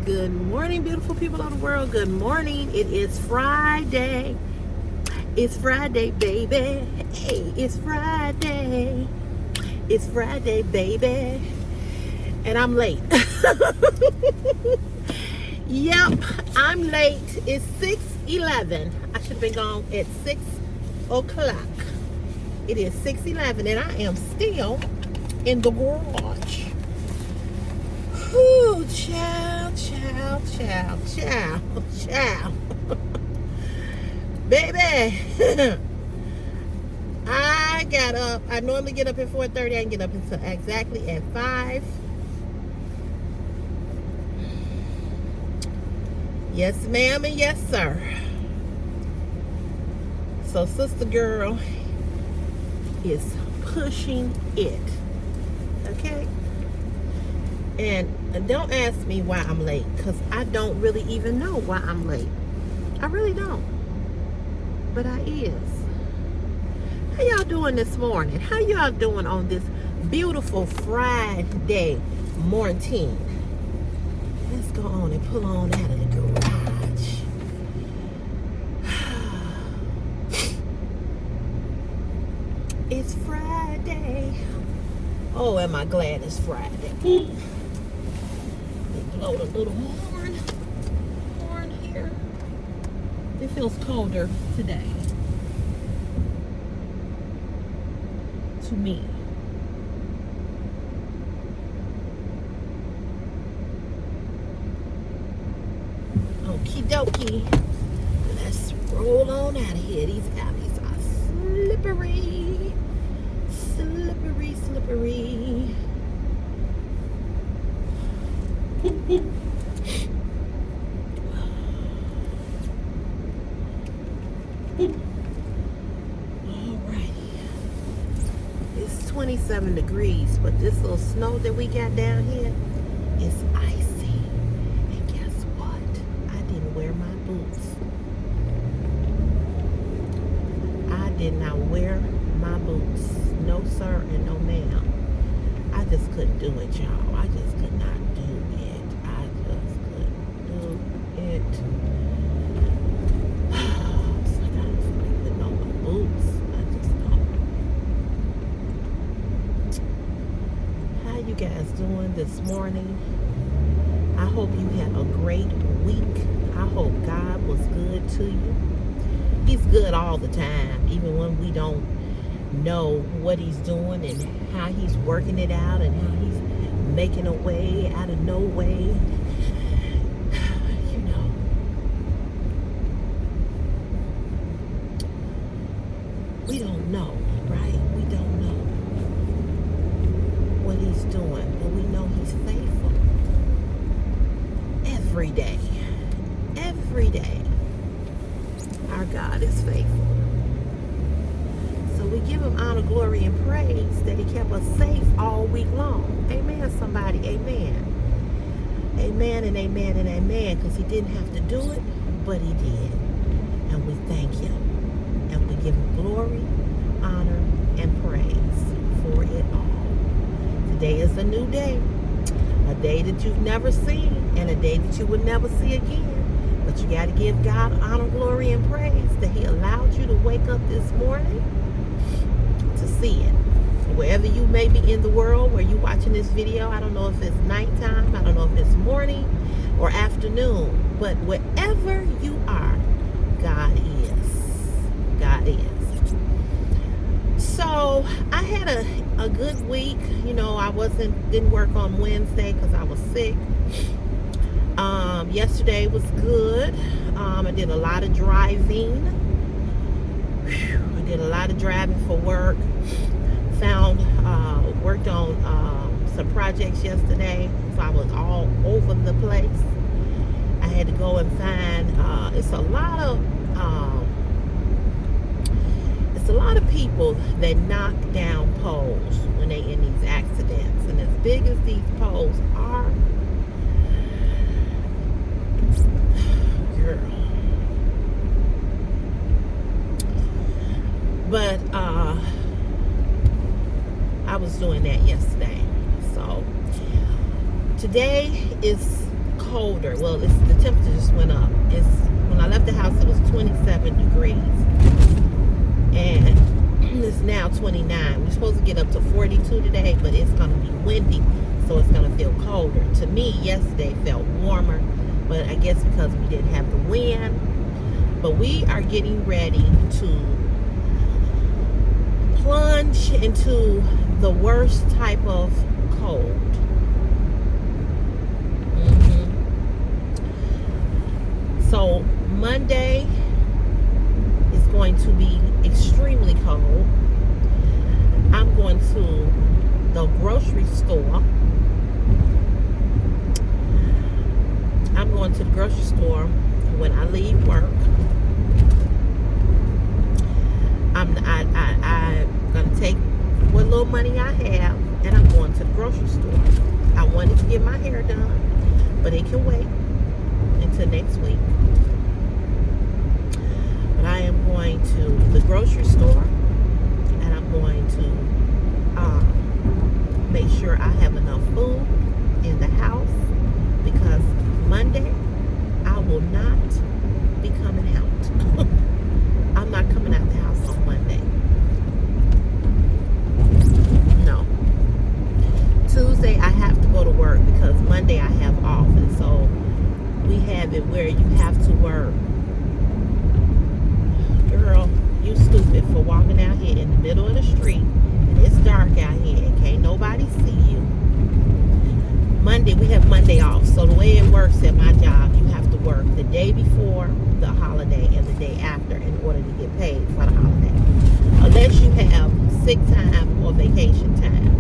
Good morning, beautiful people of the world. Good morning. It is Friday. It's Friday, baby. Hey, it's Friday. It's Friday, baby. And I'm late. Yep, I'm late. It's 6:11. I should have been gone at 6 o'clock. It is 6:11 and I am still in the garage. Ooh, child. Baby, I got up. I normally get up at 4:30. I didn't get up until exactly at 5. Yes, ma'am, and yes, sir. So, sister girl is pushing it. Okay? And don't ask me why I'm late, because I don't really even know why I'm late. I really don't. But I is. How y'all doing this morning? How y'all doing on this beautiful Friday morning? Let's go on and pull on out of the garage. It's Friday. Oh, am I glad it's Friday. Blow the little horn here. It feels colder today. To me. Okie dokie. Let's roll on out of here. These alleys are slippery. Slippery. Alrighty. It's 27 degrees, but this little snow that we got down here is icy. And guess what? I didn't wear my boots. I did not wear my boots. No sir and no ma'am. I just couldn't do it, y'all. I just could not do it. I just couldn't do it. So I don't feel like putting on my boots. I just don't. How you guys doing this morning? I hope you had a great week. I hope God was good to you. He's good all the time, even when we don't know what he's doing and how he's working it out and how he's making a way out of no way. You know, we don't know, right? We don't know what he's doing, but we know he's faithful every day. Every day, our God is faithful. So we give him honor, glory, and praise that he kept us safe all week long. Amen, somebody. Amen. Amen and amen and amen. Because he didn't have to do it, but he did. And we thank him. And we give him glory, honor, and praise for it all. Today is a new day. A day that you've never seen. And a day that you will never see again. But you got to give God honor, glory, and praise that he allowed you to wake up this morning to see it. Wherever you may be in the world where you're watching this video, I don't know if it's nighttime, I don't know if it's morning or afternoon, but wherever you are, God is. God is. So I had a good week. You know, I didn't work on Wednesday because I was sick. Yesterday was good. I did a lot of driving. I did a lot of driving for work. Worked on some projects yesterday, so I was all over the place. I had to go and find. It's a lot of people that knock down poles when they in these accidents, and as big as these poles are, girl. But was doing that yesterday. So today is colder. Well, the temperature just went up. When I left the house, it was 27 degrees, and it's now 29. We're supposed to get up to 42 today, but it's going to be windy, so it's going to feel colder. To me, yesterday felt warmer, but I guess because we didn't have the wind. But we are getting ready to plunge into the worst type of cold. So Monday is going to be extremely cold. I'm going to the grocery store. I'm going to the grocery store when I leave work. I'm going to take what little money I have, and I'm going to the grocery store. I wanted to get my hair done, but it can wait until next week. But I am going to the grocery store, and I'm going to make sure I have enough food in the house, because Monday I will not be coming out. I'm not coming out the house on Monday. No. Tuesday I have to go to work because Monday I have off, and so we have it where you have to work. Girl, you stupid for walking out here in the middle of the street and it's dark out here and can't nobody see you. Monday, we have Monday off, so the way it works at my job, you have to work the day before the holiday and the day after in order to get paid for the holiday, unless you have sick time or vacation time,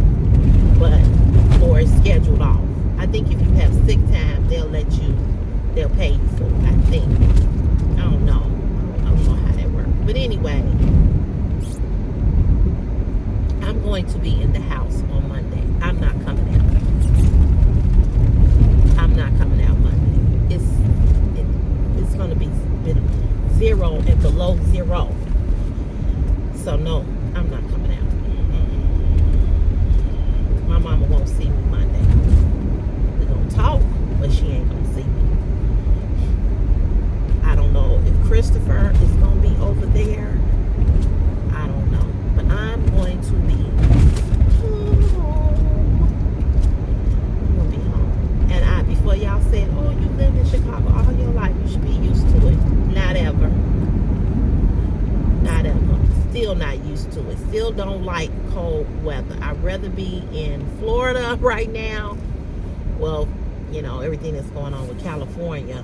or it's scheduled off. I think if you have sick time, they'll pay you for it, I think. I don't know how that works, but anyway, I'm going to be in the house on Monday. I'm not coming out. I'm not coming out Monday. It's going to be 0 and below 0. So no, I'm not coming out. My mama won't see me Monday. We're going to talk, but she ain't going to see me. I don't know if Christopher is going to be over there. I don't know. But I'm going to be home. I'm going to be home. And before y'all said, oh, you lived in Chicago all your life, you should be used to it. Not ever. Not ever. Still not used to it. Still don't like cold weather. I'd rather be in Florida right now. Well, you know, everything that's going on with California.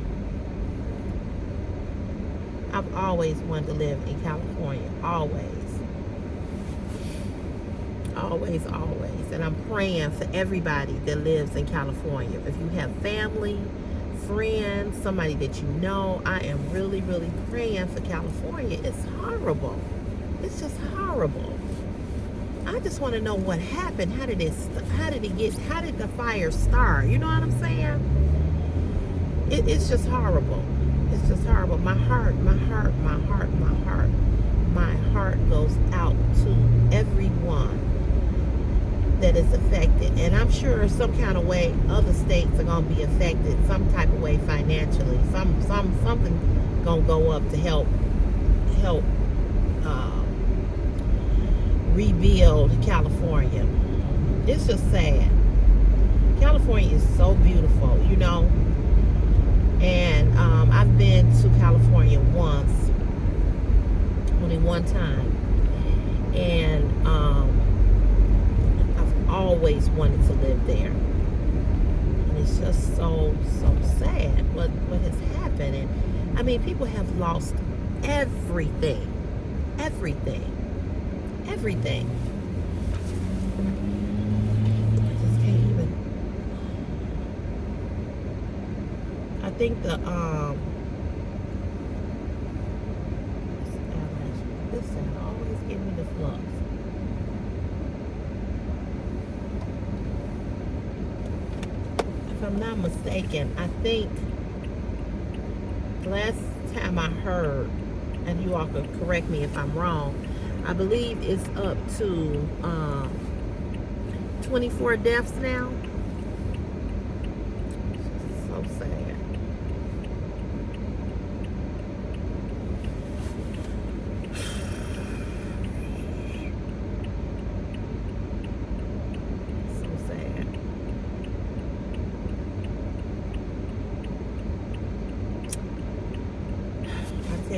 I've always wanted to live in California. Always. Always, always. And I'm praying for everybody that lives in California. If you have family, friends, somebody that you know, I am really, really praying for California. It's horrible. It's just horrible. I just want to know what happened. How did the fire start? You know what I'm saying? It's just horrible. It's just horrible. My heart goes out to everyone that is affected. And I'm sure some kind of way other states are going to be affected some type of way financially. Something going to go up to help rebuild California. It's just sad. California is so beautiful, you know. And I've been to California once, only one time, and I've always wanted to live there. And it's just so sad what has happened. And I mean, people have lost everything. I just can't even. I think this sound always give me the flux. If I'm not mistaken, I think the last time I heard, and you all could correct me if I'm wrong, I believe it's up to 24 deaths now. So sad.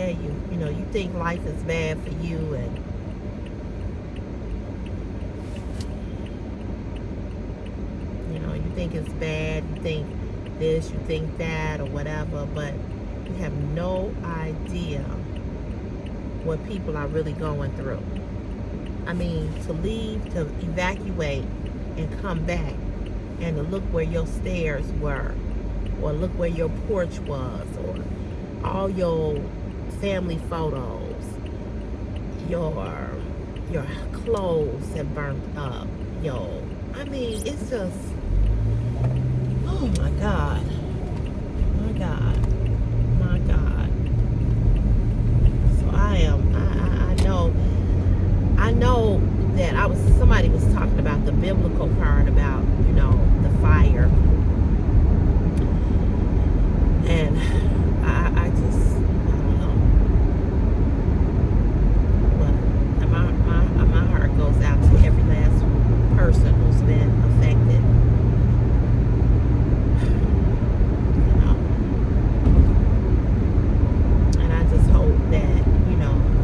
tell you, you think life is bad for you, and you think it's bad, you think this, you think that, or whatever, but you have no idea what people are really going through. I mean, to leave, to evacuate, and come back, and to look where your stairs were, or look where your porch was, or all your family photos, your clothes have burnt up, I mean, it's just, oh my God, my God, my God. So I know that somebody was talking about the biblical part about, the fire. And I don't know. But my heart goes out to every last person who's been affected. And I just hope that,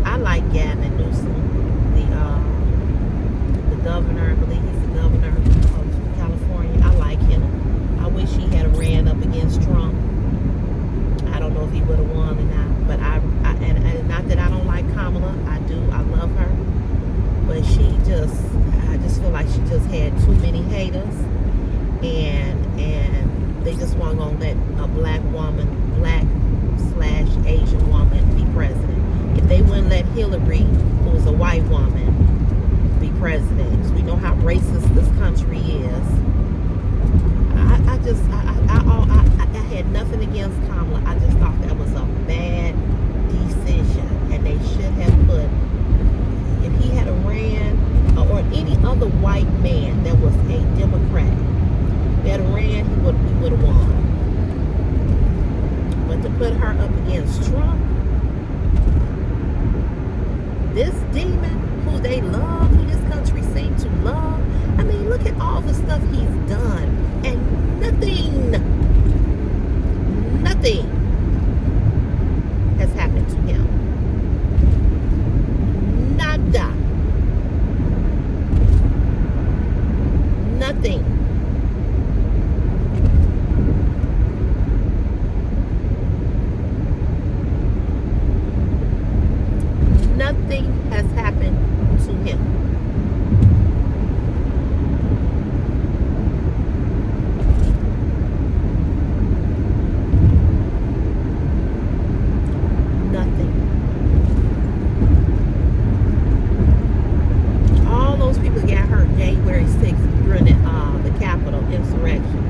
I like Gavin Newsom, the governor. I believe he's the governor of California. I like him. I wish he had ran up against Trump. I don't know if he would have won or not, but and not that I don't like Kamala. I do. I love her, but I just feel like she just had too many haters, and they just weren't gonna let a black / Asian woman be president. If they wouldn't let Hillary, who was a white woman, be president, because we know how racist this country is. I had nothing against Kamala. I just thought that was a bad decision, and they should have put, if he had ran, or any other white man that was a Democrat that ran, he would have won. But to put her up against Trump, this demon who they love, who this country seems to love. I mean, look at all the stuff he's done, and nothing has happened to him. Nada. Nothing. Nothing has happened to him. Nothing. All those people got hurt January 6th during the Capitol insurrection.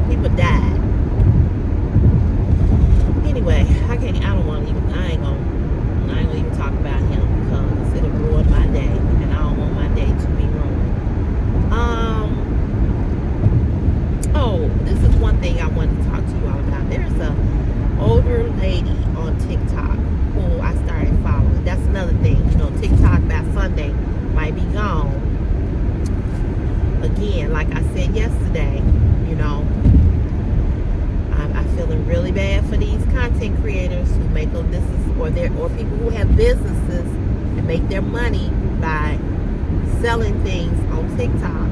People died. Anyway, I ain't gonna even talk about him, because it'll ruin my day, and I don't want my day to be ruined. This is one thing I wanted to talk to you all about. There's a older lady on TikTok who I started following. That's another thing, TikTok by Sunday might be gone. Again, like I said yesterday, I'm feeling really bad for these content creators who make a business, or people who have businesses and make their money by selling things on TikTok.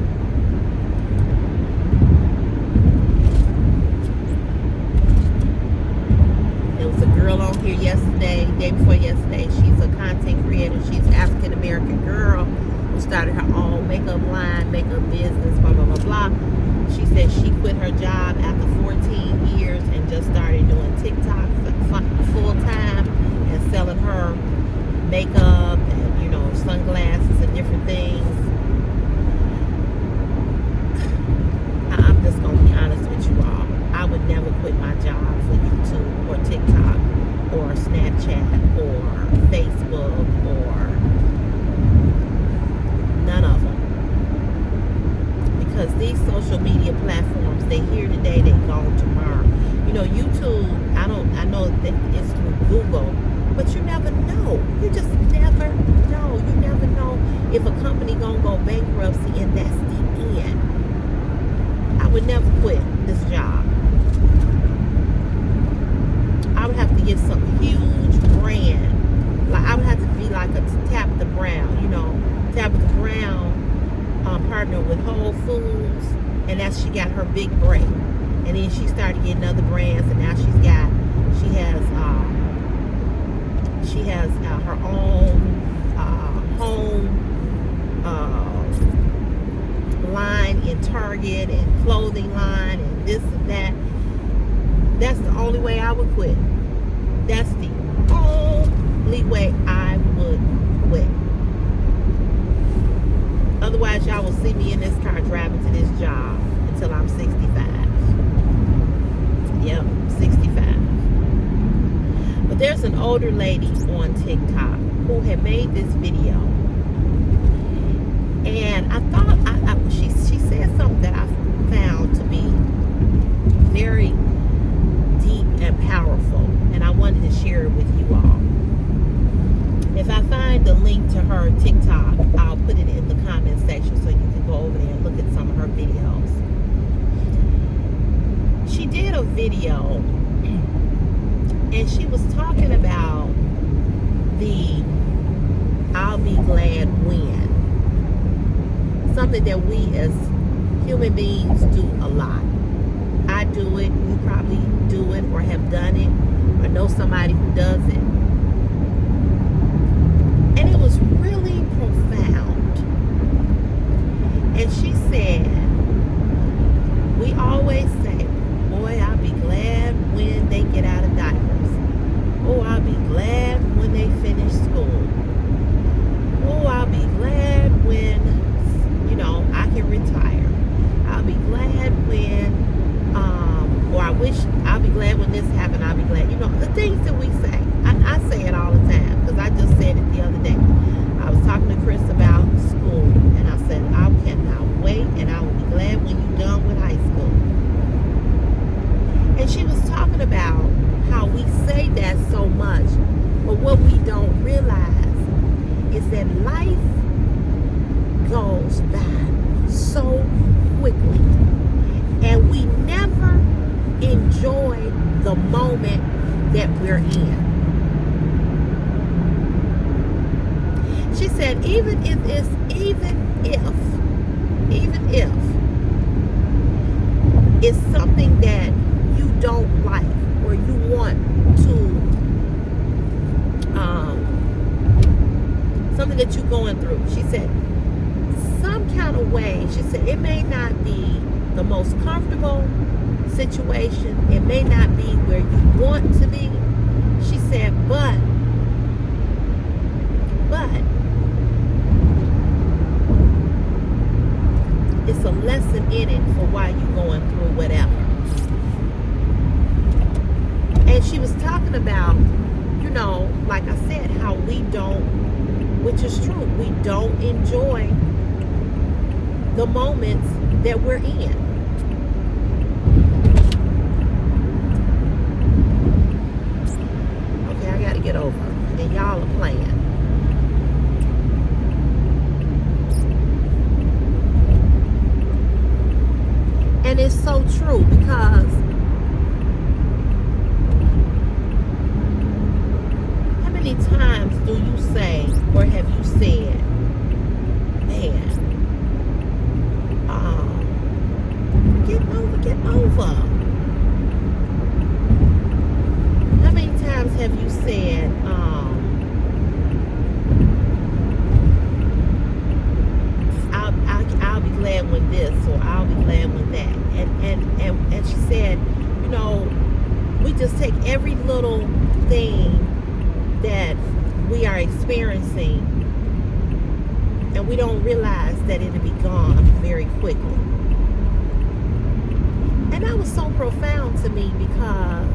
There was a girl on here day before yesterday. She's a content creator. She's an African American girl who started her own makeup line, makeup business, blah, blah, blah, blah. She said she quit her job after 14 years and just started doing TikTok full time and selling her makeup and, sunglasses and different things. I'm just going to be honest with you all. I would never quit my job for YouTube or TikTok or Snapchat or Facebook or none of them. Because these social media platforms, they here today, they gone tomorrow. YouTube, I know that it's through Google, but you never know. You just never know. You never know if a company gonna go bankruptcy, and that's the end. I would never quit this job. I would have to get some huge she started getting other brands, and now she has her own home line in Target, and clothing line, and this and that. That's the only way I would quit. That's the only way I would quit. Otherwise, y'all will see me in this car driving to this job until I'm 65. Yep, 65. But there's an older lady on TikTok who had made this video. And I thought, she said something that I found to be very deep and powerful. And I wanted to share it with you all. If I find the link to her TikTok, I'll put it in the comment section so you can go over there and look at some of her videos. She did a video and she was talking about the I'll be glad when. Something that we as human beings do a lot. I do it, you probably do it or have done it or know somebody who does it. And it was really profound. And she said, we always say, boy, I'll be glad when they get out of diapers. Oh, I'll be glad when they finish school. Oh, I'll be glad when, I can retire. I'll be glad when, or I'll be glad when this happened. I'll be glad. The things that we say. I say it all the time because I just said it the other day. I was talking to Chris about school, and I said, I cannot wait, and I will be glad when you're done with high school. And she was talking about how we say that so much, but what we don't realize is that life goes by so quickly, and we never enjoy the moment that we're in. She said, even if it's something that you don't like or you want to, something that you're going through. She said, some kind of way, she said, it may not be the most comfortable situation. It may not be where you want to be. She said, but it's a lesson in it for why you're going through whatever. And she was talking about, like I said, how we don't, which is true, we don't enjoy the moments that we're in. Okay, I gotta get over, and y'all are playing. And it's so true, because how many times do you say, or have you said, man, get over. How many times have you said, I'll be glad when this, or I'll be glad when that. And she said, we just take every little thing that we are experiencing, and we don't realize that it'll be gone very quickly. And that was so profound to me, because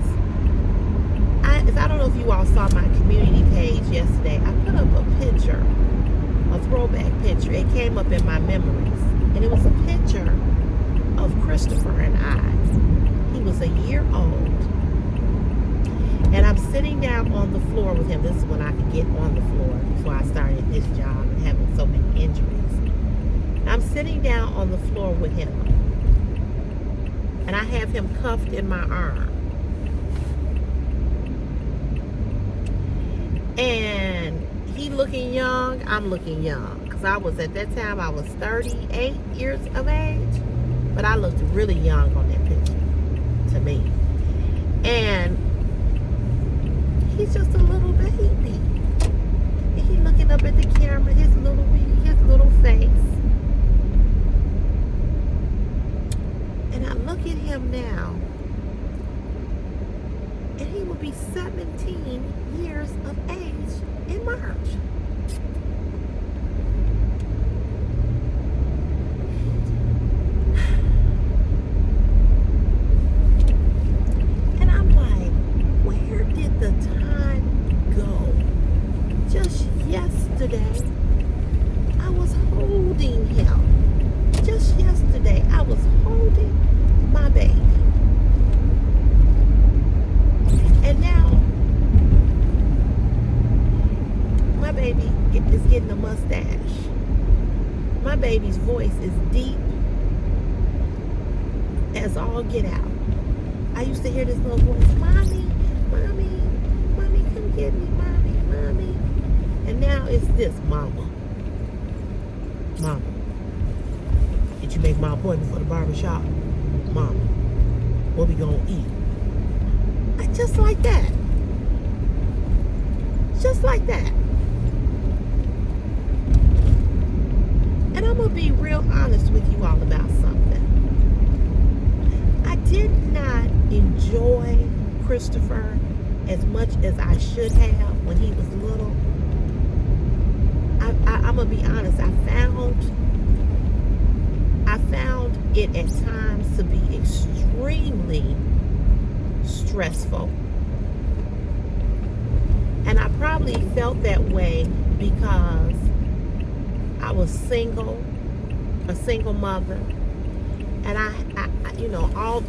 I don't know if you all saw my community page yesterday. I put up a picture, a throwback picture. It came up in my memories, and it was a picture of Christopher and I. He was a year old, and I'm sitting down on the floor with him. This is when I could get on the floor before I started this job and having so many injuries. I'm sitting down on the floor with him, and I have him cuffed in my arm. And he looking young, I'm looking young. Because at that time, I was 38 years of age. But I looked really young on that picture, And he will be 17 years of age in March. And I'm like, where did the time go? Just yesterday, I was holding him. Just yesterday, I was holding my baby. And now, my baby is getting a mustache. My baby's voice is deep as all get out. I used to hear this little voice, Mommy, Mommy, Mommy, come get me, Mommy, Mommy. And now it's this, Mama. Mama. Did you make my appointment for the barbershop? Mama. What we gonna eat? Just like that. Just like that. And I'm gonna be real honest with you all about something. I did not enjoy Christopher as much as I should have when he was little. I'm gonna be honest. I found it at times to be extremely stressful, and I probably felt that way because I was single, a single mother, and I all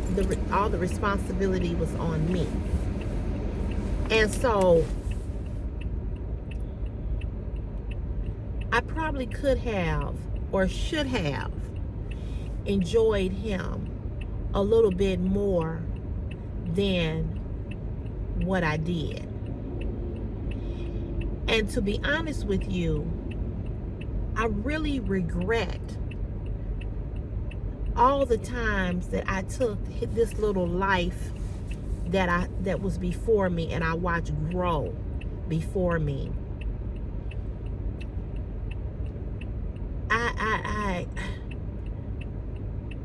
the responsibility was on me, and so I probably could have or should have enjoyed him a little bit more than what I did. And to be honest with you, I really regret all the times that I took this little life that was before me and I watched grow before me.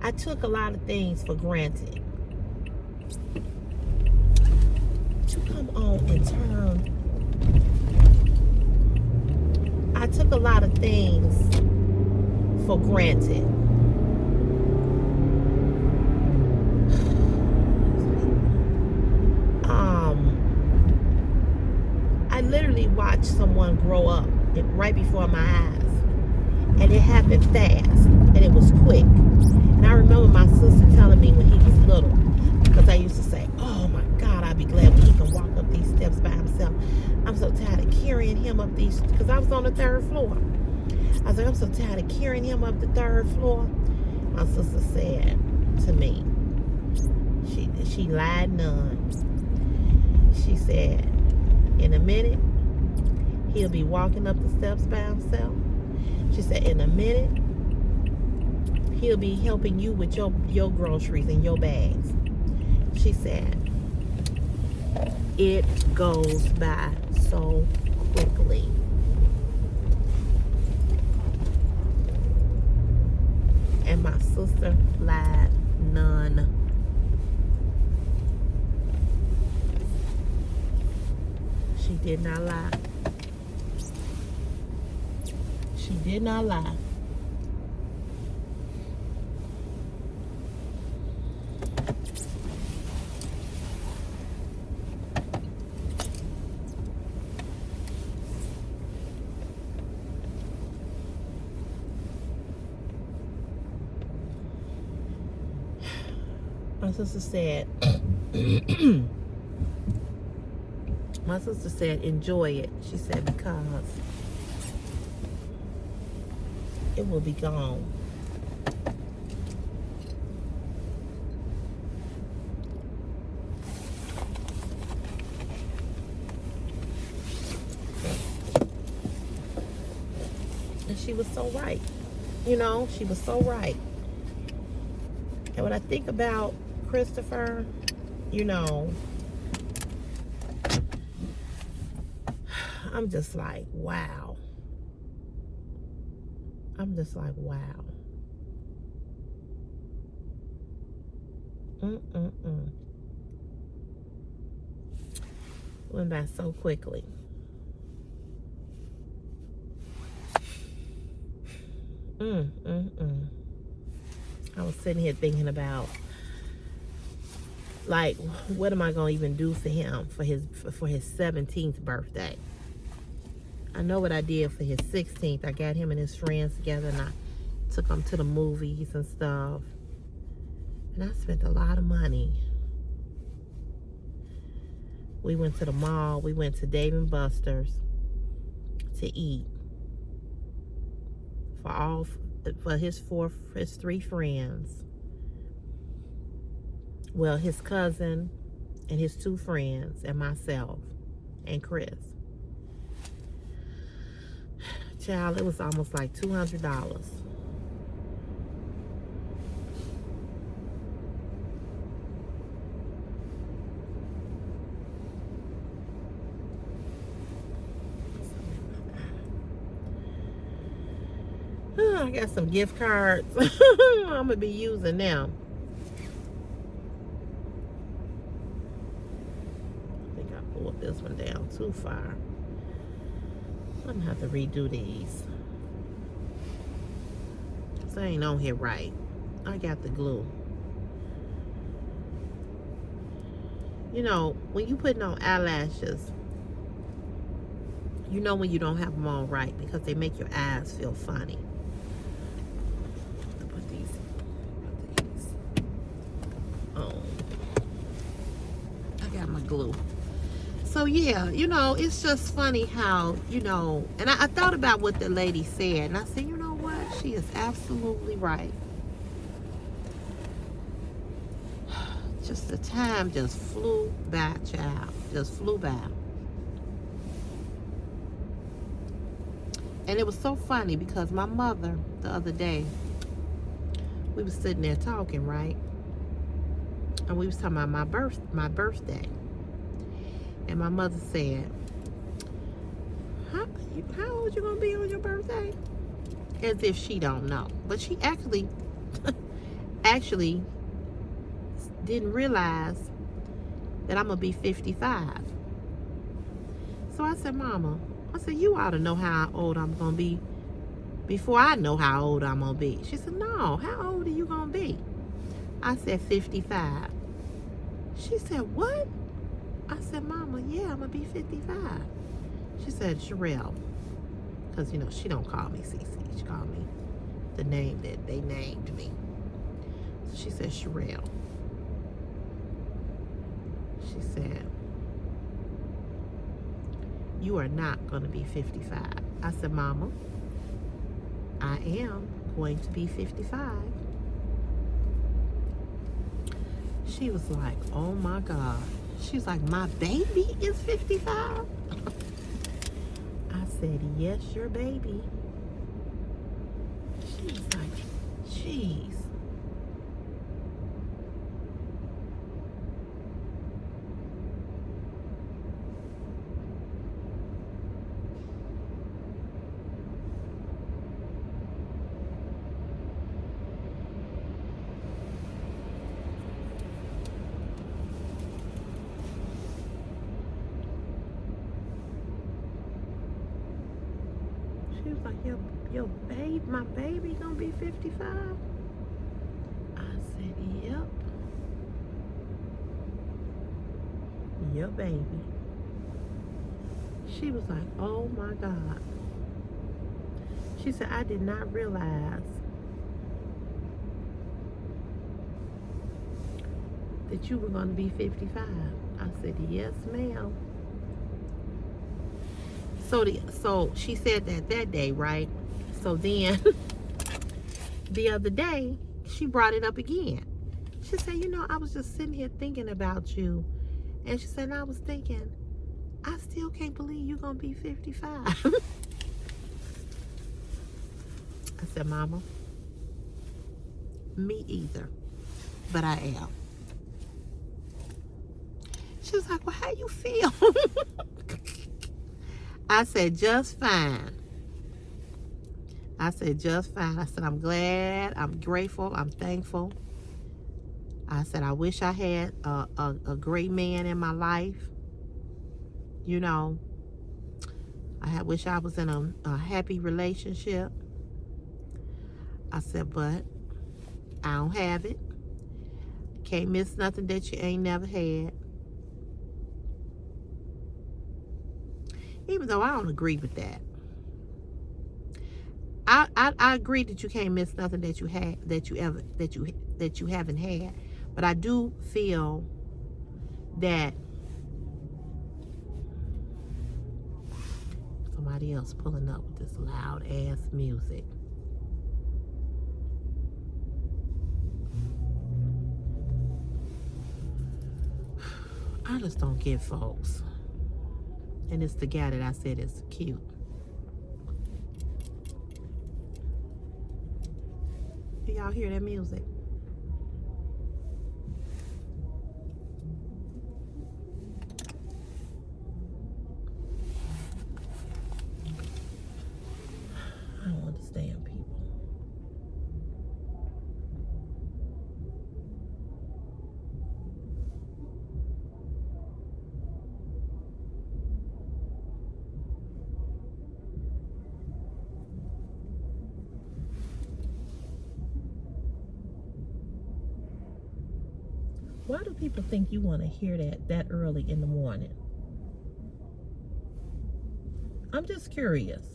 I took a lot of things for granted. You come on and turn. I took a lot of things for granted. I literally watched someone grow up right before my eyes. And it happened fast. And it was quick. And I remember my sister telling me when he was little, because I used to say, oh my God, I'd be glad when he can walk up these steps by himself. I'm so tired of carrying him up these, because I was on the 3rd floor. I was like, I'm so tired of carrying him up the 3rd floor. My sister said to me, she lied none. She said, in a minute, he'll be walking up the steps by himself. She said, in a minute, he'll be helping you with your groceries and your bags. She said, it goes by so quickly. And my sister lied none. She did not lie. She did not lie. My sister said, enjoy it. She said, because it will be gone. And she was so right. You know, she was so right. And when I think about Christopher, you know, I'm just like, wow. I'm just like, wow. Went by so quickly. I was sitting here thinking about, like, what am I gonna even do for him for his 17th birthday? I know what I did for his 16th. I got him and his friends together, and I took them to the movies and stuff. And I spent a lot of money. We went to the mall. We went to Dave & Buster's to eat for his three friends. Well, his cousin and his two friends and myself and Chris. Child, it was almost like $200. I got some gift cards. I'm gonna be using them. I think I pulled this one down too far. I'm gonna have to redo these. So I ain't on here right. I got the glue. You know, when you putting on eyelashes, you know when you don't have them on right because they make your eyes feel funny. Put these on. I got my glue. So yeah, you know, it's just funny how, you know, and I thought about what the lady said, and I said, you know what? She is absolutely right. Just the time just flew by, child. Just flew by. And it was so funny because my mother, the other day, we was sitting there talking, right? And we was talking about my birthday. And my mother said, how old you gonna be on your birthday? As if she don't know. But she actually didn't realize that I'm gonna be 55. So I said, Mama, you ought to know how old I'm gonna be before I know how old I'm gonna be. She said, no, how old are you gonna be? I said, 55. She said, what? I said, Mama, yeah, I'm gonna be 55. She said, Sherelle, because, you know, she don't call me Cece. She called me the name that they named me. So she said, Sherelle. She said, you are not going to be 55. I said, Mama, I am going to be 55. She was like, oh my God. She's like, my baby is 55? I said, yes, your baby. She was like, jeez. She was like, your baby, my baby gonna be 55? I said, yep. Your baby. She was like, oh my God. She said, I did not realize that you were gonna be 55. I said, yes, ma'am. So she said that day, right? So then the other day she brought it up again. She said, you know, I was just sitting here thinking about you, and she said, and I was thinking, I still can't believe you're gonna be 55. I said, Mama, me either, but I am. She was like, well, how you feel? I said, just fine. I said, just fine. I said, I'm glad, I'm grateful, I'm thankful. I said, I wish I had a great man in my life. You know, wish I was in a happy relationship. I said, but I don't have it. Can't miss nothing that you ain't never had. Even though I don't agree with that. I agree that you can't miss nothing that you haven't had. But I do feel that somebody else pulling up with this loud ass music. I just don't get folks. And it's the guy that I said is cute. Do y'all hear that music? I don't understand people. Why do people think you want to hear that early in the morning? I'm just curious.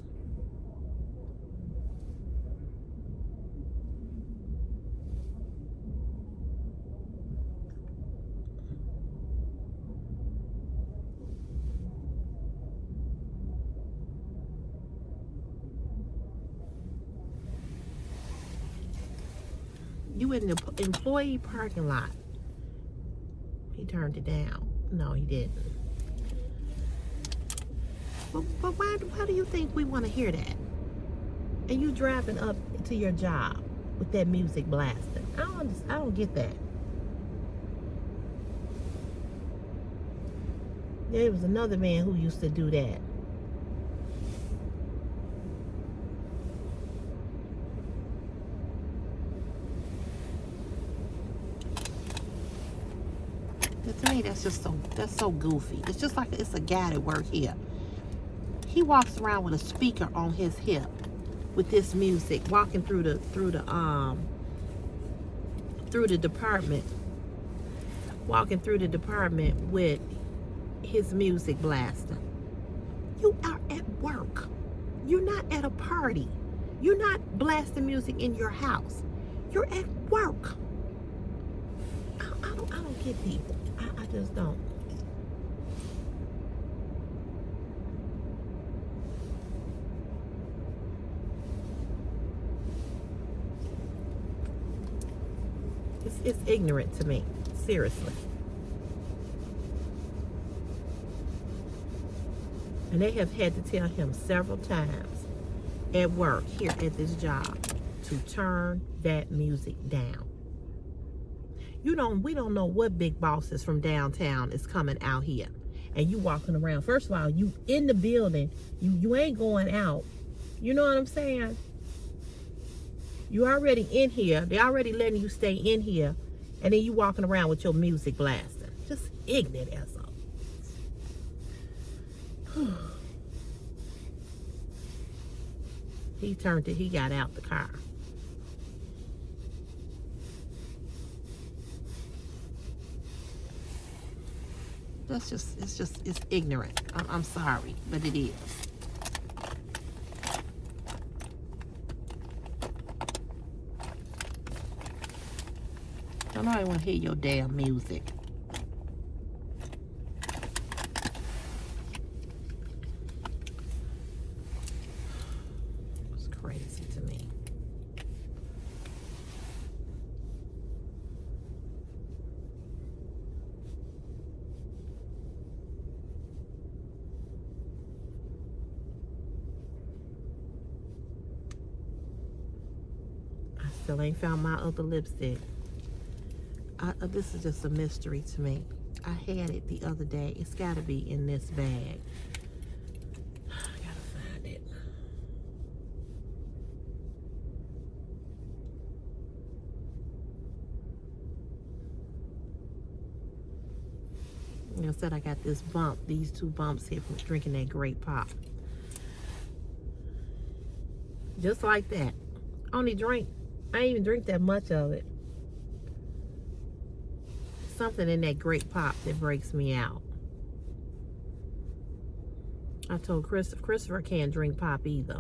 You in the employee parking lot. He turned it down. No, he didn't. But why do you think we want to hear that? And you driving up to your job with that music blasting. I don't get that. There was another man who used to do that. To me, that's so goofy. It's just like it's a guy that work here. He walks around with a speaker on his hip with this music, walking through the department, walking through the department with his music blasting. You are at work. You're not at a party. You're not blasting music in your house. You're at work. I don't get people. I just don't. It's ignorant to me. Seriously. And they have had to tell him several times at work, here at this job, to turn that music down. We don't know what big bosses from downtown is coming out here. And you walking around. First of all, you in the building. You ain't going out. You know what I'm saying? You already in here. They already letting you stay in here. And then you walking around with your music blasting. Just ignorant as a... He got out the car. It's ignorant. I'm sorry, but it is. I don't want to hear your damn music. It's crazy to me. I still ain't found my other lipstick. This is just a mystery to me. I had it the other day. It's got to be in this bag. I gotta find it. Instead, I got this bump, these 2 bumps here from drinking that grape pop. Just like that. I didn't even drink that much of it. Something in that grape pop that breaks me out. I told Christopher can't drink pop either.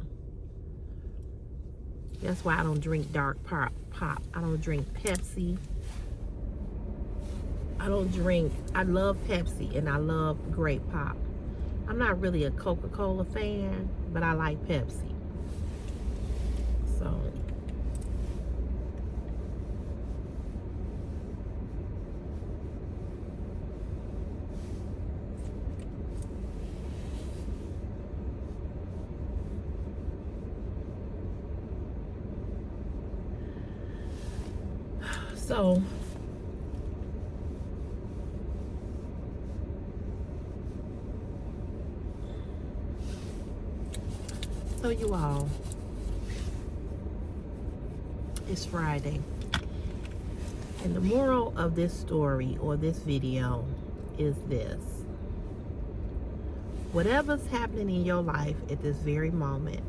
That's why I don't drink dark pop. I don't drink Pepsi. I love Pepsi and I love grape pop. I'm not really a Coca-Cola fan, but I like Pepsi. So you all, it's Friday. And the moral of this story or this video is this. Whatever's happening in your life at this very moment,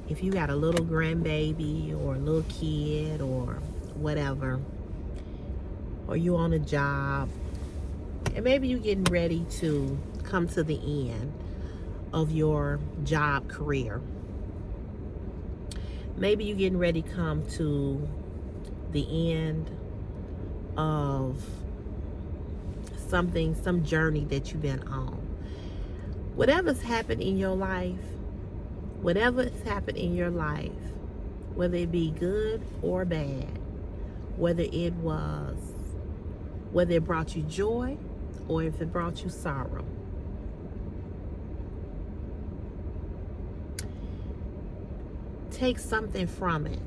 if you got a little grandbaby or a little kid or whatever, or you on a job, and maybe you're getting ready to come to the end of your job career. Maybe you're getting ready to come to the end of some journey that you've been on. Whatever's happened in your life, whether it be good or bad, whether it brought you joy or if it brought you sorrow, take something from it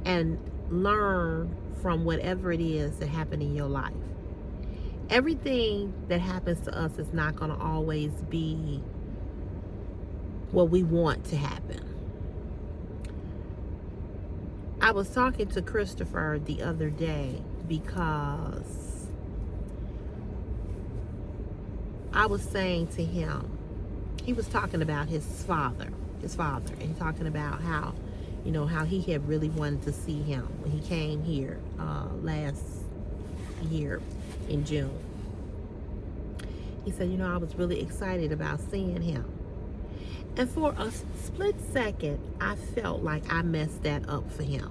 and learn from whatever it is that happened in your life. Everything that happens to us is not going to always be what we want to happen. I was talking to Christopher the other day because I was saying to him, he was talking about his father, and talking about how he had really wanted to see him when he came here last year in June. He said, I was really excited about seeing him. And for a split second, I felt like I messed that up for him.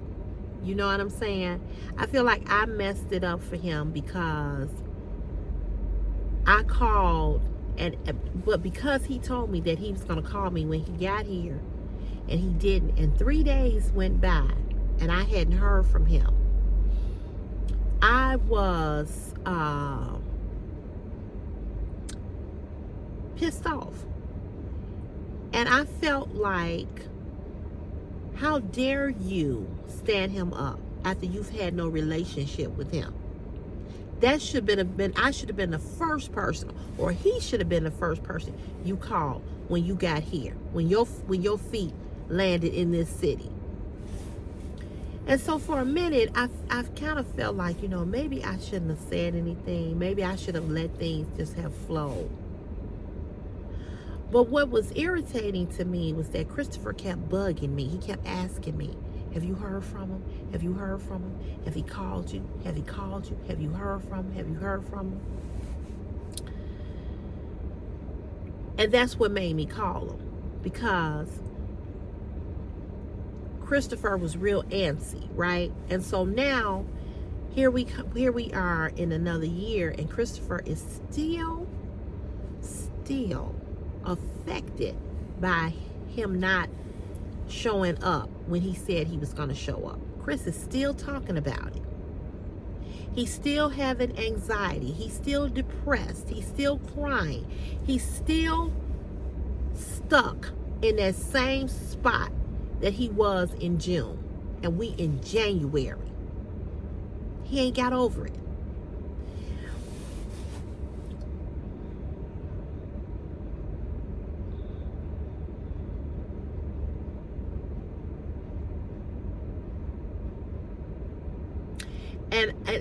You know what I'm saying? I feel like I messed it up for him because I called, but because he told me that he was going to call me when he got here, and he didn't, and 3 days went by, and I hadn't heard from him, I was pissed off. And I felt like, how dare you stand him up after you've had no relationship with him? That should have been, I should have been the first person, or he should have been the first person you called when you got here, when your feet landed in this city. And so for a minute, I've kind of felt like, maybe I shouldn't have said anything. Maybe I should have let things just have flowed. But what was irritating to me was that Christopher kept bugging me. He kept asking me, have you heard from him? Have you heard from him? Have he called you? Have he called you? Have you heard from him? Have you heard from him? And that's what made me call him, because Christopher was real antsy, right? And so now here we are in another year, and Christopher is still affected by him not showing up when he said he was going to show up. Chris is still talking about it. He's still having anxiety. He's still depressed. He's still crying. He's still stuck in that same spot that he was in June, and we in January. He ain't got over it.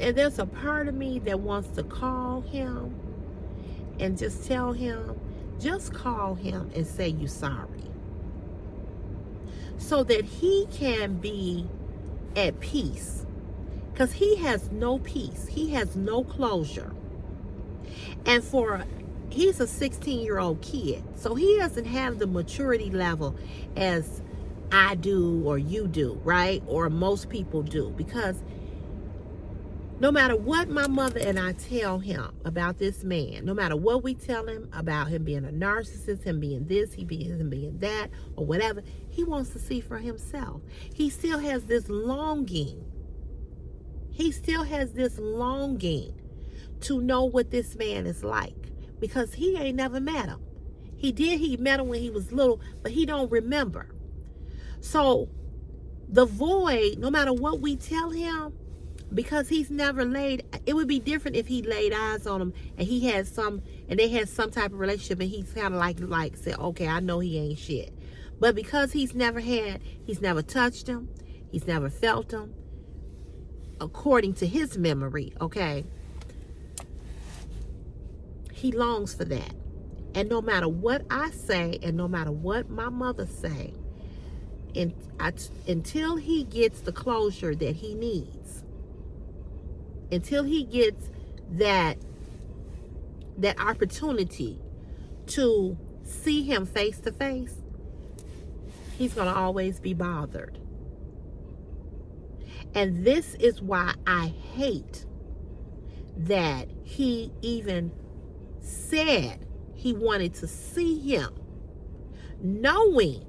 And there's a part of me that wants to call him and just tell him, just call him and say you're sorry, so that he can be at peace, because he has no peace, he has no closure. And he's a 16-year-old kid, so he doesn't have the maturity level as I do or you do, right? Or most people do, because no matter what my mother and I tell him about this man, no matter what we tell him about him being a narcissist, him being this, him being that, or whatever, he wants to see for himself. He still has this longing. He still has this longing to know what this man is like, because he ain't never met him. He met him when he was little, but he don't remember. So the void, no matter what we tell him, because he's never laid, it would be different if he laid eyes on him and they had some type of relationship, and he's kind of like said, okay, I know he ain't shit. But because he's never touched him, he's never felt him, according to his memory, okay, he longs for that. And no matter what I say, and no matter what my mother say, until he gets the closure that he needs, until he gets that opportunity to see him face to face, he's going to always be bothered. And this is why I hate that he even said he wanted to see him, knowing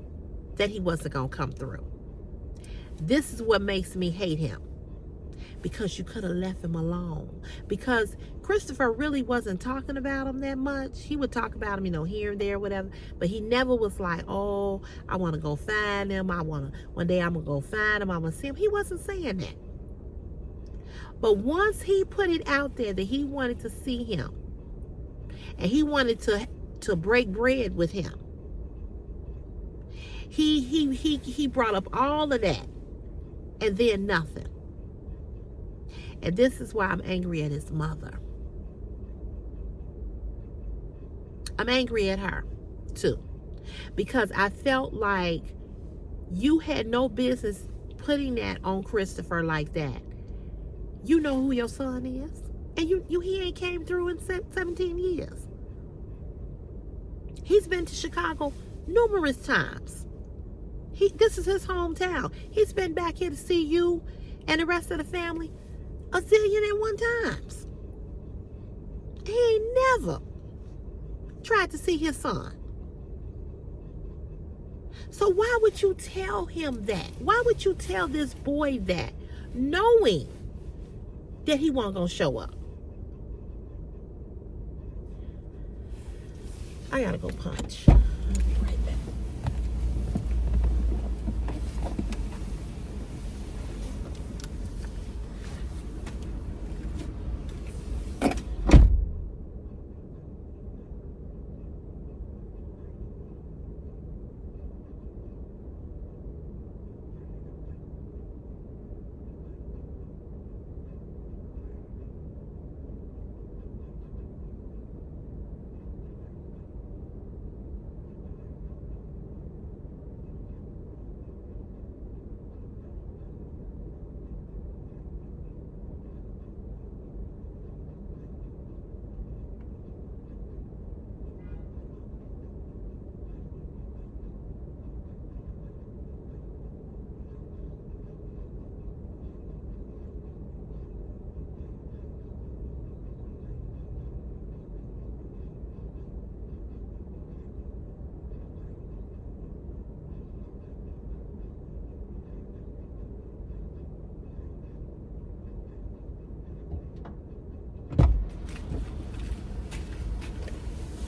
that he wasn't going to come through. This is what makes me hate him. Because you could have left him alone. Because Christopher really wasn't talking about him that much. He would talk about him, here and there, whatever. But he never was like, oh, I want to go find him. One day I'm going to go find him. I'm going to see him. He wasn't saying that. But once he put it out there that he wanted to see him, and he wanted to break bread with him, he brought up all of that, and then nothing. And this is why I'm angry at his mother. I'm angry at her too, because I felt like you had no business putting that on Christopher like that. You know who your son is, and he ain't came through in 17 years. He's been to Chicago numerous times. This is his hometown. He's been back here to see you and the rest of the family a zillion and one times. He ain't never tried to see his son. So why would you tell him that? Why would you tell this boy that, knowing that he wasn't going to show up? I gotta go punch. I'll be right back.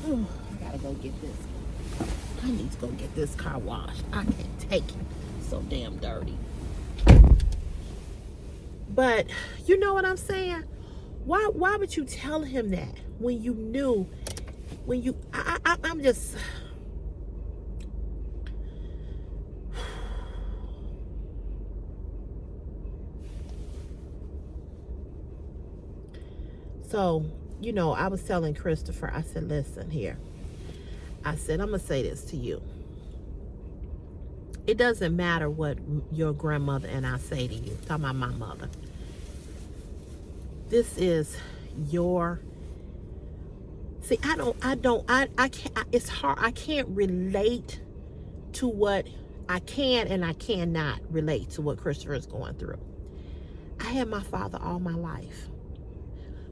I gotta go get this. I need to go get this car washed. I can't take it. It's so damn dirty. But you know what I'm saying? Why would you tell him that when you knew, I'm just, So, you know, I was telling Christopher, I said, listen here. I said, I'm going to say this to you. It doesn't matter what your grandmother and I say to you. Talking about my mother. This is your... See, I can't, it's hard. I can't relate to what I can and I cannot relate to what Christopher is going through. I had my father all my life.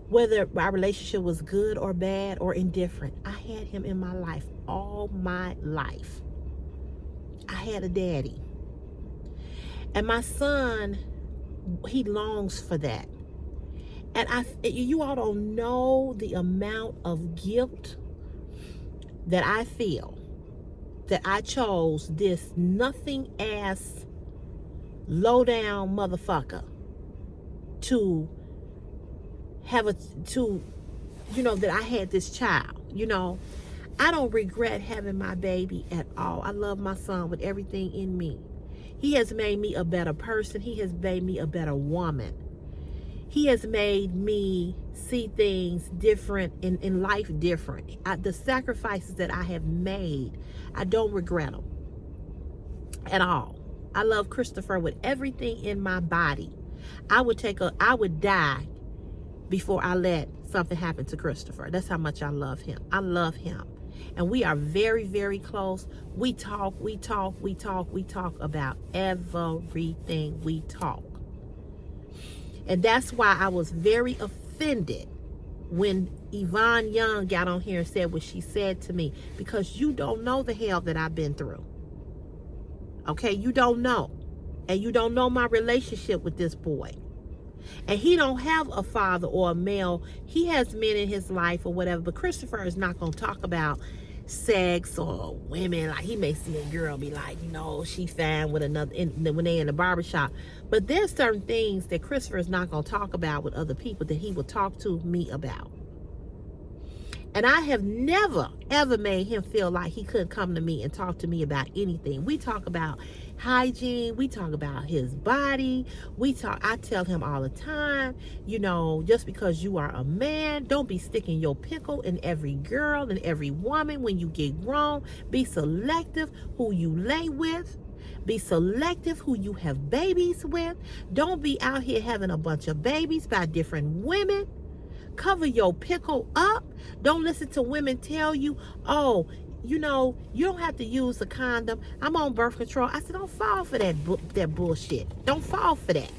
Whether our relationship was good or bad or indifferent, I had him in my life all my life. I had a daddy. And my son, he longs for that. And you all don't know the amount of guilt that I feel that I chose this nothing ass low down motherfucker to have that I had this child. I don't regret having my baby at all. I love my son with everything in me. He has made me a better person. He has made me a better woman. He has made me see things different, in life different. The sacrifices that I have made, I don't regret them at all. I love Christopher with everything in my body. I would die before I let something happen to Christopher. That's how much I love him. I love him. And we are very, very close. We talk about everything. We talk. And that's why I was very offended when Yvonne Young got on here and said what she said to me. Because you don't know the hell that I've been through. Okay, you don't know. And you don't know my relationship with this boy. And he don't have a father or a male. He has men in his life or whatever. But Christopher is not going to talk about sex or women. Like, he may see a girl be like, she fine with another when they in the barbershop. But there's certain things that Christopher is not going to talk about with other people that he will talk to me about. And I have never, ever made him feel like he couldn't come to me and talk to me about anything. We talk about hygiene. We talk about his body. I tell him all the time, just because you are a man, don't be sticking your pickle in every girl and every woman when you get grown. Be selective who you lay with. Be selective who you have babies with. Don't be out here having a bunch of babies by different women. Cover your pickle up. Don't listen to women tell you, oh, you don't have to use a condom. I'm on birth control. I said, don't fall for that bullshit. Don't fall for that.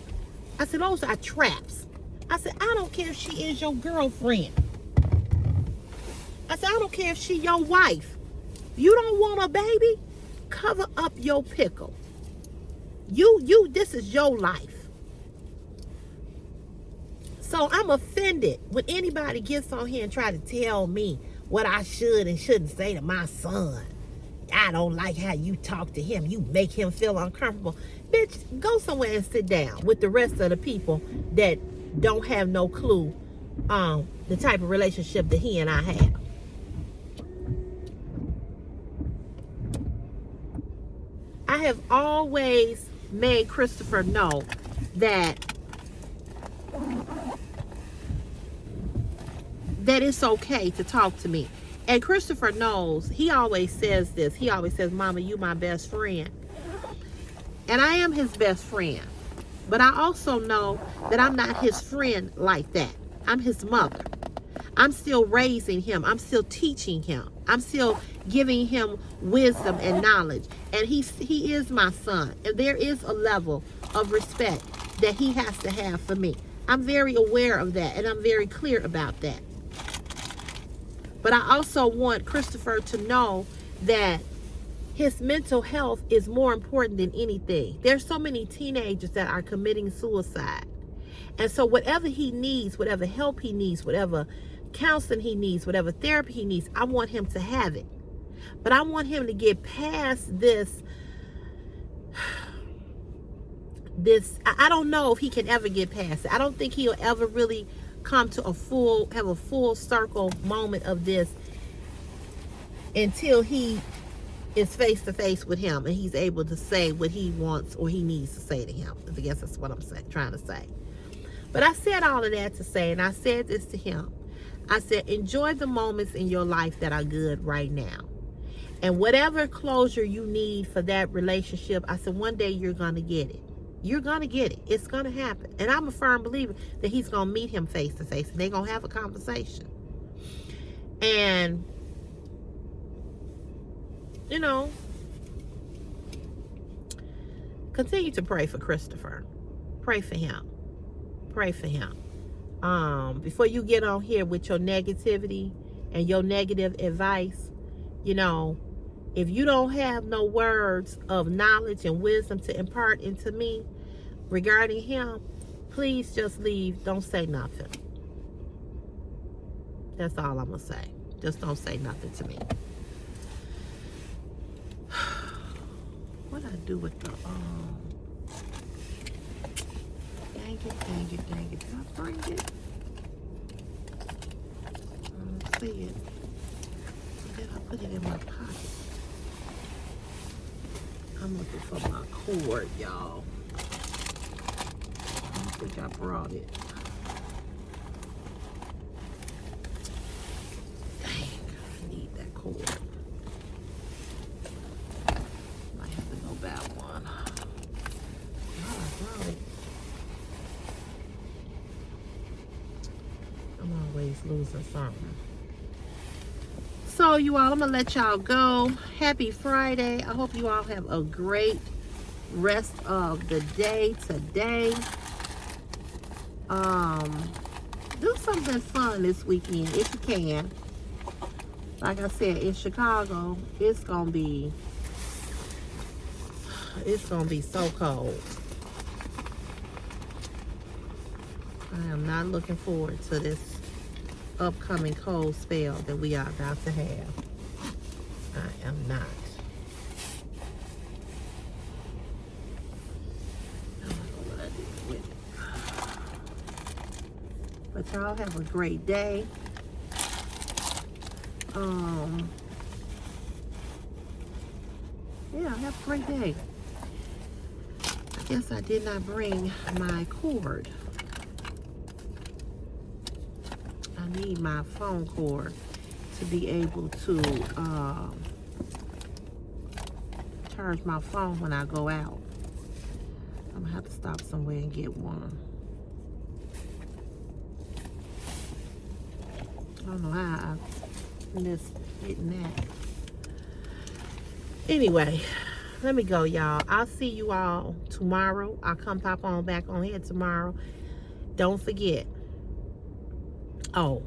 I said, those are traps. I said, I don't care if she is your girlfriend. I said, I don't care if she your wife. You don't want a baby? Cover up your pickle. This is your life. So I'm offended when anybody gets on here and try to tell me what I should and shouldn't say to my son. I don't like how you talk to him. You make him feel uncomfortable. Bitch, go somewhere and sit down with the rest of the people that don't have no clue the type of relationship that he and I have. I have always made Christopher know that it's okay to talk to me. And Christopher knows, he always says this. He always says, Mama, you my best friend. And I am his best friend. But I also know that I'm not his friend like that. I'm his mother. I'm still raising him. I'm still teaching him. I'm still giving him wisdom and knowledge. And he is my son. And there is a level of respect that he has to have for me. I'm very aware of that. And I'm very clear about that. But I also want Christopher to know that his mental health is more important than anything. There's so many teenagers that are committing suicide. And so whatever he needs, whatever help he needs, whatever counseling he needs, whatever therapy he needs, I want him to have it. But I want him to get past this. I don't know if he can ever get past it. I don't think he'll ever really come to have a full circle moment of this until he is face to face with him and he's able to say what he wants or he needs to say to him. I guess that's what I'm trying to say. But I said all of that to say, and I said this to him. I said, enjoy the moments in your life that are good right now. And whatever closure you need for that relationship, I said, one day you're going to get it. You're going to get it. It's going to happen. And I'm a firm believer that he's going to meet him face to face and they're going to have a conversation. And, you know, continue to pray for Christopher. Pray for him. Pray for him. Before you get on here with your negativity and your negative advice, you know, if you don't have no words of knowledge and wisdom to impart into me regarding him, please just leave. Don't say nothing. That's all I'm going to say. Just don't say nothing to me. What I do with the, dang it. Did I bring it? I don't see it. Did I put it in my pocket? I'm looking for my cord, y'all. I don't think I brought it. Dang, I need that cord. Might have to go buy one. Oh, I brought it. I'm always losing something. So you all, I'm gonna let y'all go. Happy Friday. I hope you all have a great rest of the day today. Do something fun this weekend if you can. Like I said, in Chicago, it's gonna be so cold. I am not looking forward to this upcoming cold spell that we are about to have. I am not. I don't know what I did with it. But y'all have a great day. Yeah, have a great day. I guess I did not bring my cord. I need my phone cord to be able to charge my phone when I go out. I'm gonna have to stop somewhere and get one. I don't know how I missed getting that. Anyway, let me go, y'all. I'll see you all tomorrow. I'll come pop on back on here tomorrow. Don't forget. Oh,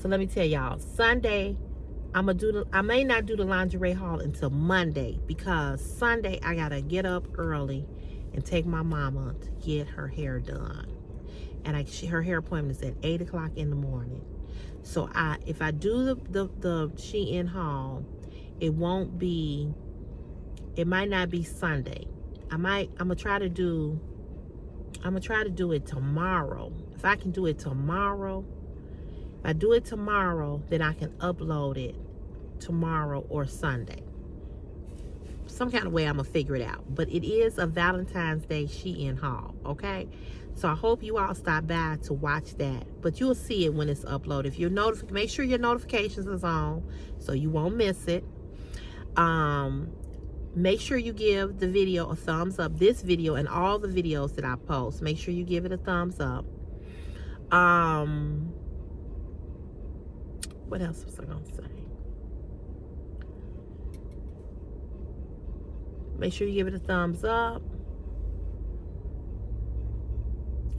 so let me tell y'all, Sunday, I may not do the lingerie haul until Monday, because Sunday I gotta get up early and take my mama to get her hair done. And her hair appointment is at 8 o'clock in the morning. So if I do the Shein haul, it might not be Sunday. I'm gonna try to do it tomorrow. If I can do it tomorrow, if I do it tomorrow, then I can upload it tomorrow or Sunday. Some kind of way I'm going to figure it out. But it is a Valentine's Day Shein haul, okay? So I hope you all stop by to watch that. But you'll see it when it's uploaded. If you're make sure your notifications is on so you won't miss it. Make sure you give the video a thumbs up. This video and all the videos that I post, make sure you give it a thumbs up. What else was I gonna say? Make sure you give it a thumbs up.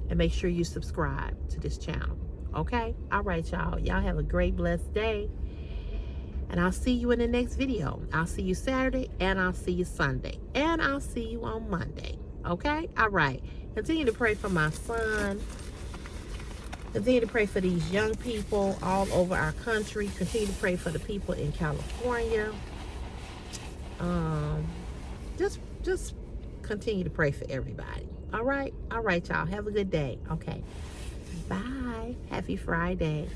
And make sure you subscribe to this channel. Okay? All right, y'all. Y'all have a great, blessed day. And I'll see you in the next video. I'll see you Saturday, and I'll see you Sunday. And I'll see you on Monday. Okay? All right. Continue to pray for my son. Continue to pray for these young people all over our country. Continue to pray for the people in California. Just continue to pray for everybody. All right? All right, y'all. Have a good day. Okay. Bye. Happy Friday.